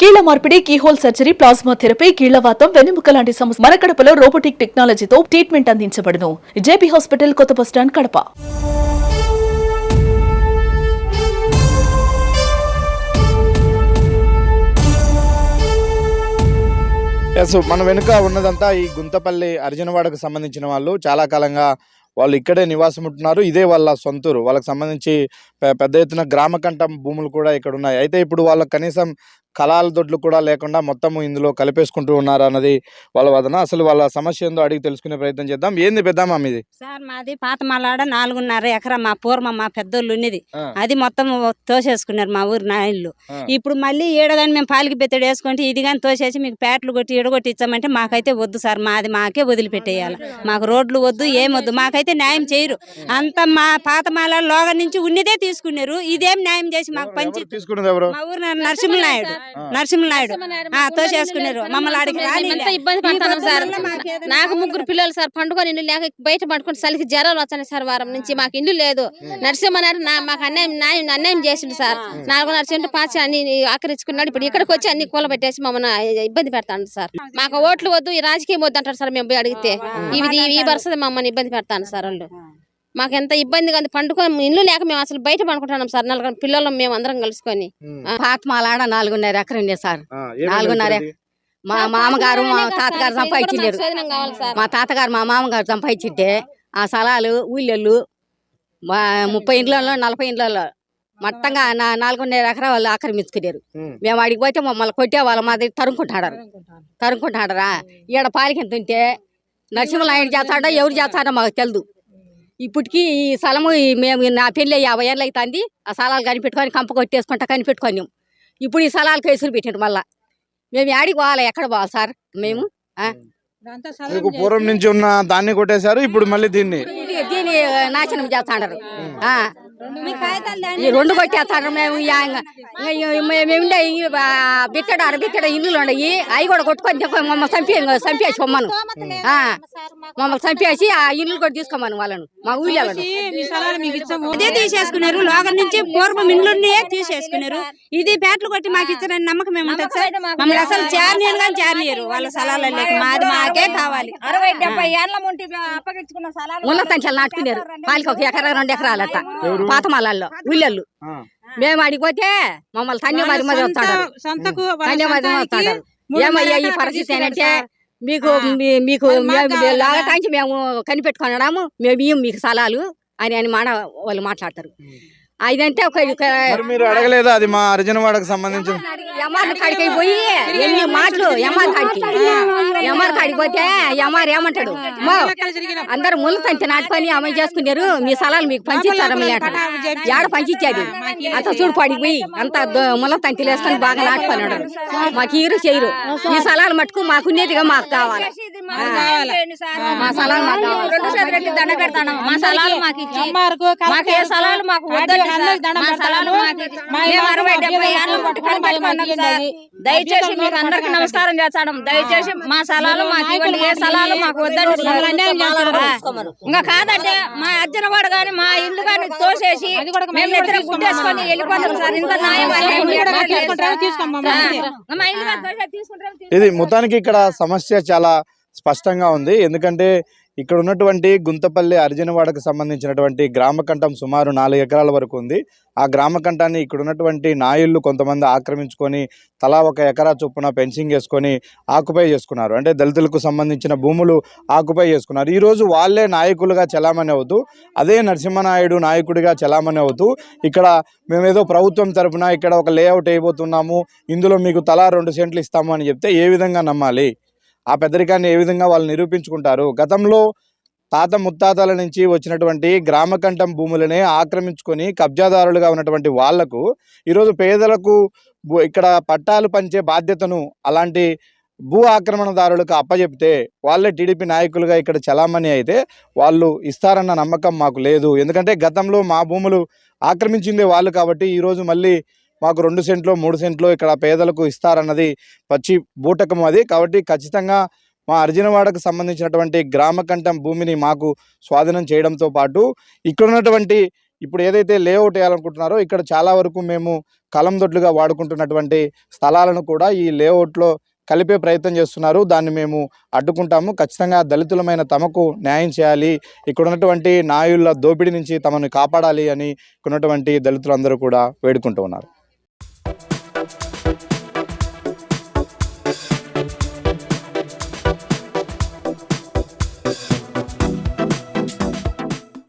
కీళ్ల మార్పిడి, keyhole surgery, plasma therapy, కీళ్లవాతం, వెన్నెముక లాంటి సమస్య మన కడపలో రోబోటిక్ టెక్నాలజీతో ట్రీట్మెంట్ అందించబడును. జేపీ హాస్పిటల్, కొత్త బస్టాండ్, కడప. మన వెనుక ఉన్నదంతా ఈ గుంతపల్లి అర్జునవాడకు సంబంధించిన వాళ్ళు చాలా కాలంగా వాళ్ళు ఇక్కడే నివాసం ఉంటున్నారు. ఇదే వాళ్ళ సొంతూరు. వాళ్ళకి సంబంధించి పెద్ద ఎత్తున గ్రామ కంఠం భూములు కూడా ఇక్కడ ఉన్నాయి. అయితే ఇప్పుడు వాళ్ళకి కనీసం కలాల దొడ్లు కూడా లేకుండా మొత్తము ఇందులో కలిపేసుకుంటూ ఉన్నారు అన్నది వాళ్ళ వాదన. అసలు వాళ్ళ సమస్య ఏందో అడిగి తెలుసుకునే ప్రయత్నం చేద్దాం. ఏంది పెద్దమ్మా మీది? సార్ మాది పాతమాలాడ 4.5 ఎకరా మా పూర్వం మా పెద్దోళ్ళు ఉన్నది. అది మొత్తం తోసేసుకున్నారు మా ఊరు నాయన్లు. ఇప్పుడు మళ్ళీ ఈడగాని మేము పాలికి బెత్తడి వేసుకుంటే ఇది కానీ తోసేసి మీకు పేటలు కొట్టి ఎడగొట్టి ఇచ్చామంటే మాకైతే వద్దు సార్. మాది మాకే వదిలిపెట్టేయాలి. మాకు రోడ్లు వద్దు, ఏమొద్దు. మాకైతే న్యాయం చేయరు. అంత మా పాతమాల లోగ నుంచి ఉన్నదే తీసుకున్నారు. ఇదేం న్యాయం చేసి మాకు పంచి మా ఊరు నరసింహనాయుడు తోసేసుకున్నారు. మమ్మల్ని ఆడికి ఇబ్బంది పడతాను సార్. నాకు 3 పిల్లలు సార్. పండుగ ఇల్లు లేక బయట పడుకుని చలికి జ్వరాలు వచ్చాయి సార్. వారం నుంచి మాకు ఇల్లు లేదు. నరసింహనాయుడు మాకు అన్యాయం చేసిండు సార్. 4.5 సెంట్లు పాచి అన్ని ఆకరించుకున్నాడు. ఇప్పుడు ఇక్కడికి వచ్చి అన్ని కూల పెట్టేసి మమ్మల్ని ఇబ్బంది పెడతాను సార్. మాకు ఓట్లు వద్దు, ఈ రాజకీయం వద్దు అంటారు సార్. మేము పోయి అడిగితే ఈ వరుస మమ్మల్ని ఇబ్బంది పెడతాను సార్. వాళ్ళు మాకు ఎంత ఇబ్బందిగా ఉంది. పండుగ ఇల్లు లేక మేము అసలు బయట పడుకుంటున్నాం సార్. 4 పిల్లలు మేము అందరం కలుసుకొని. పాతమాలాడ 4.5 ఎకరం ఉండే సార్. 4.5 మా మామగారు మా తాతగారు సంపాదించలేరు. మా తాతగారు మా మామగారు సంపాదించింటే ఆ స్థలాలు ఊళ్ళళ్ళు 30 ఇండ్లలో 40 ఇండ్లలో మొత్తంగా 4.5 ఎకరా వాళ్ళు ఆక్రమించుకున్నారు. మేము అడిగి పోతే మమ్మల్ని కొట్టే వాళ్ళ మాది తరుముకుంటాడరా. ఈడ పాలికింత ఉంటే నరసింహనాయుడు చేస్తాడో ఎవరు చేస్తాడో మాకు తెలియదు. ఇప్పటికీ ఈ స్థలము మేము నా పెళ్ళి 50 ఏళ్ళు అవుతుంది. ఆ స్థలాలు కనిపెట్టుకొని కంప కొట్టేసుకుంటా కనిపెట్టుకొని ఇప్పుడు ఈ స్థలాలు కేసులు పెట్టారు. మళ్ళా మేము ఆడికి పోవాలి, ఎక్కడ పోవాలి సార్? మేము పూర్వం నుంచి ఉన్న దాన్ని కొట్టేశారు. ఇప్పుడు మళ్ళీ దీన్ని నాశనం చేస్తాడారు. ఈ 2 కొట్టేస్తాడు. మేము మేముండే బిత్తడ ఇల్లులు ఉన్నాయి. అవి కూడా కొట్టుకొని మమ్మల్ని చంపేసి పొమ్మను. మమ్మల్ని చంపేసి ఆ ఇల్లు కూడా తీసుకోమను వాళ్ళను. మా ఊళ్ళో ఇదే తీసేసుకున్నారు. లోగం నుంచి పూర్వం ఇల్లునే తీసేసుకున్నారు. ఇది పేటలు కొట్టి మాకు ఇచ్చారని నమ్మకం ఏముంటది సార్? మమ్మల్ని అసలు చేరనీరు కానీ చేరనీరు. వాళ్ళ స్థలాలు లేక మాది మాకే కావాలి. 60-70 ఏళ్ల ముందు అప్పగించుకున్న స్థలాలు ముళ్ళ సంఖ్యలు నాటుకున్నారు. వాళ్ళకి 1 ఎకరా 2 ఎకరాలట పాతమాలలో ఊళ్ళళ్ళు. మేము అడిగిపోతే మమ్మల్ని తండ్రి మరి వస్తాడు. ఏమయ్యా ఈ పరిస్థితి ఏంటంటే మీకు లాగటానికి మేము కనిపెట్టుకున్నాము. మేము మీకు స్థలాలు అని వాళ్ళు మాట్లాడతారు. అదంటే మీరు అడగలేదా? అది మా అర్జునవాడకు సంబంధించిన ఎమ్మార్ కాడికి పోయి ఎన్ని మాటలు ఎమ్మార్ కాడికి పోతే ఎమ్మార్ ఏమంటాడు? అందరు ముళ్ళు తంతి నాటుకొని అమలు చేసుకున్నారు. మీ స్థలాలు మీకు పంచిస్తారమ్మా ఏడ పంచిచ్చేది అంత చూడు పాడికి పోయి అంత ముళ్ళ తంతిలు వేసుకొని బాగా నాటుకున్నాడు. మాకు ఈరు చేయరు. ఈ స్థలాలు మటుకు మాకునేదిగా మాకు కావాలి. మా స్థలాలు మాకు కావాలి. దండ పెడతాను. మా స్థలాలు మాకు ఇచ్చి మాకు ఏ స్థలాలు మాకు వద్దండి. దయచేసి మీకు అందరికి నమస్కారం చేస్తాను. దయచేసి మా స్థలాలు మాకు ఇవ్వండి. ఏ స్థలాలు మాకు వద్దండి. ఇంకా కాదంటే మా అర్జునవాడ గాని మా ఇల్లు గాని తోసేసి మేము ఇద్దరం గుడ్డేసుకొని వెళ్ళిపోతాం సార్. ఇంత న్యాయం ఇది మొత్తానికి ఇక్కడ సమస్య చాలా స్పష్టంగా ఉంది. ఎందుకంటే ఇక్కడ ఉన్నటువంటి గుంతపల్లి అర్జునవాడకు సంబంధించినటువంటి గ్రామ కంఠం సుమారు 4 ఎకరాల వరకు ఉంది. ఆ గ్రామ కంఠాన్ని ఇక్కడ ఉన్నటువంటి నాయుళ్ళు కొంతమంది ఆక్రమించుకొని తలా 1 ఎకరా చొప్పున ఫెన్సింగ్ వేసుకొని ఆక్యుపై చేసుకున్నారు. అంటే దళితులకు సంబంధించిన భూములు ఆక్యుపై చేసుకున్నారు. ఈరోజు వాళ్ళే నాయకులుగా చలామణి అవుతూ అదే నరసింహనాయుడు నాయకుడిగా చలామణి అవుతూ ఇక్కడ మేమేదో ప్రభుత్వం తరఫున ఇక్కడ ఒక లేఅవుట్ వేయబోతున్నాము, ఇందులో మీకు తలా 2 సెంట్లు ఇస్తాము అని చెప్తే ఏ విధంగా నమ్మాలి? ఆ పెద్దరికాన్ని ఏ విధంగా వాళ్ళు నిరూపించుకుంటారు? గతంలో తాత ముత్తాతల నుంచి వచ్చినటువంటి గ్రామ కంఠం భూములనే ఆక్రమించుకొని కబ్జాదారులుగా ఉన్నటువంటి వాళ్లకు ఈరోజు పేదలకు ఇక్కడ పట్టాలు పంచే బాధ్యతను అలాంటి భూ ఆక్రమణదారులకు అప్పచెప్తే వాళ్ళే టీడీపీ నాయకులుగా ఇక్కడ చలామణి అయితే వాళ్ళు ఇస్తారన్న నమ్మకం మాకు లేదు. ఎందుకంటే గతంలో మా భూములు ఆక్రమించిందే వాళ్ళు కాబట్టి ఈరోజు మళ్ళీ మాకు 2 సెంట్లో 3 సెంట్లో ఇక్కడ పేదలకు ఇస్తారన్నది పచ్చి బూటకం అది. కాబట్టి ఖచ్చితంగా మా అర్జునవాడకు సంబంధించినటువంటి గ్రామ కంఠం భూమిని మాకు స్వాధీనం చేయడంతో పాటు ఇక్కడ ఉన్నటువంటి ఇప్పుడు ఏదైతే లేఅవుట్ వేయాలనుకుంటున్నారో ఇక్కడ చాలా వరకు మేము కలం దొడ్లుగా వాడుకుంటున్నటువంటి స్థలాలను కూడా ఈ లేఅవుట్లో కలిపే ప్రయత్నం చేస్తున్నారు. దాన్ని మేము అడ్డుకుంటాము. ఖచ్చితంగా దళితులమైన తమకు న్యాయం చేయాలి, ఇక్కడ ఉన్నటువంటి నాయుళ్ళ దోపిడీ నుంచి తమను కాపాడాలి అని ఇక్కడ ఉన్నటువంటి దళితులందరూ కూడా వేడుకుంటూ ఉన్నారు.